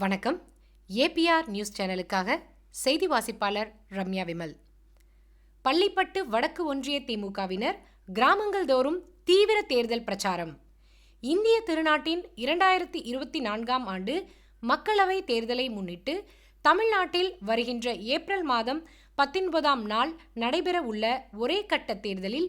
வணக்கம். APR news சேனலுக்காக செய்தி வாசிப்பாளர் ரம்யா விமல். பள்ளிப்பட்டு வடக்கு ஒன்றிய திமுகவினர் கிராமங்கள் தோறும் தீவிர தேர்தல் பிரச்சாரம். இந்திய திருநாட்டின் 2024ஆம் ஆண்டு மக்களவை தேர்தலை முன்னிட்டு தமிழ்நாட்டில் வருகின்ற ஏப்ரல் மாதம் 19ஆம் நாள் நடைபெற உள்ள ஒரே கட்ட தேர்தலில்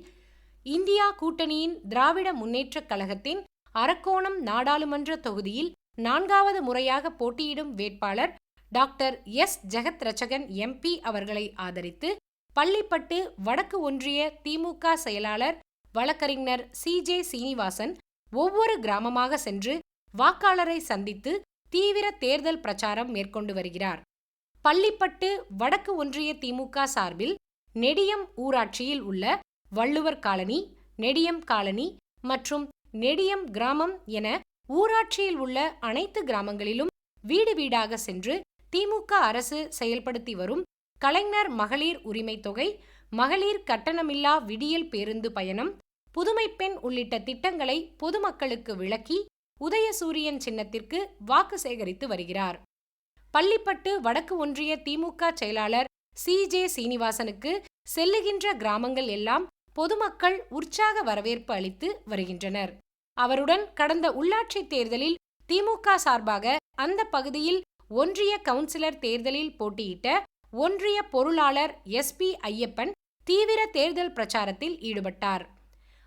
இந்தியா கூட்டணியின் திராவிட முன்னேற்றக் கழகத்தின் அரக்கோணம் நாடாளுமன்ற தொகுதியில் 4வது முறையாக போட்டியிடும் வேட்பாளர் டாக்டர் எஸ். ஜெகத்ரட்சகன் எம்பி அவர்களை ஆதரித்து பள்ளிப்பட்டு வடக்கு ஒன்றிய திமுக செயலாளர் வழக்கறிஞர் சி.ஜே. சீனிவாசன் ஒவ்வொரு கிராமமாக சென்று வாக்காளரை சந்தித்து தீவிர தேர்தல் பிரச்சாரம் மேற்கொண்டு வருகிறார். பள்ளிப்பட்டு வடக்கு ஒன்றிய திமுக சார்பில் நெடியம் ஊராட்சியில் உள்ள வள்ளுவர் காலனி, நெடியம் காலனி மற்றும் நெடியம் கிராமம் என ஊராட்சியில் உள்ள அனைத்து கிராமங்களிலும் வீடு வீடாக சென்று திமுக அரசு செயல்படுத்தி வரும் கலைஞர் மகளிர் உரிமை தொகை, மகளிர் கட்டணமில்லா விடியல் பேருந்து பயணம், புதுமை பெண் உள்ளிட்ட திட்டங்களை பொதுமக்களுக்கு விளக்கி உதயசூரியன் சின்னத்திற்கு வாக்கு சேகரித்து வருகிறார். பள்ளிப்பட்டு வடக்கு ஒன்றிய திமுக செயலாளர் சி.ஜே. சீனிவாசனுக்கு செல்லுகின்ற கிராமங்கள் எல்லாம் பொதுமக்கள் உற்சாக வரவேற்பு அளித்து வருகின்றனர். அவருடன் கடந்த உள்ளாட்சி தேர்தலில் திமுக சார்பாக அந்த பகுதியில் ஒன்றிய கவுன்சிலர் தேர்தலில் போட்டியிட்ட ஒன்றிய பொருளாளர் எஸ்.பி. ஐயப்பன் தீவிர தேர்தல் பிரச்சாரத்தில் ஈடுபட்டார்.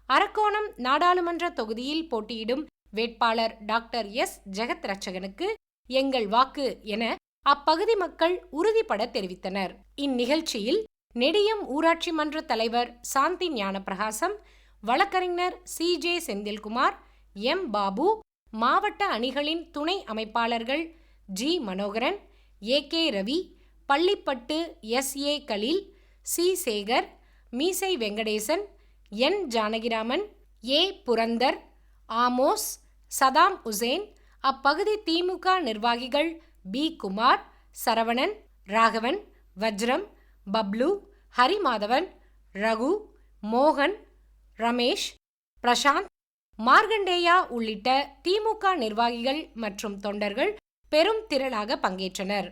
அரக்கோணம் நாடாளுமன்ற தொகுதியில் போட்டியிடும் வேட்பாளர் டாக்டர் எஸ். ஜெகத்ரட்சகனுக்கு எங்கள் வாக்கு என அப்பகுதி மக்கள் உறுதிபட தெரிவித்தனர். இந்நிகழ்ச்சியில் நெடியம் ஊராட்சி மன்ற தலைவர் சாந்தி ஞானப்பிரகாசம், வழக்கறிஞர் சி.ஜே. செந்தில்குமார், எம். பாபு, மாவட்ட அணிகளின் துணை அமைப்பாளர்கள் G. Manoharan, A K. Ravi, Pallipattu S A. Khaleel, C. Sekar, மீசை Venkatesan, N. Janakiraman, A. Purandar, Amos, Saddam Hussain, அப்பகுதி திமுக நிர்வாகிகள் பி. குமார், சரவணன், ராகவன், வஜ்ரம், பப்ளு, ஹரிமாதவன், ரகு, மோகன், ரமேஷ், பிரசாந்த், மார்கண்டேயா உள்ளிட்ட திமுக நிர்வாகிகள் மற்றும் தொண்டர்கள் பெரும் திரளாக பங்கேற்றனர்.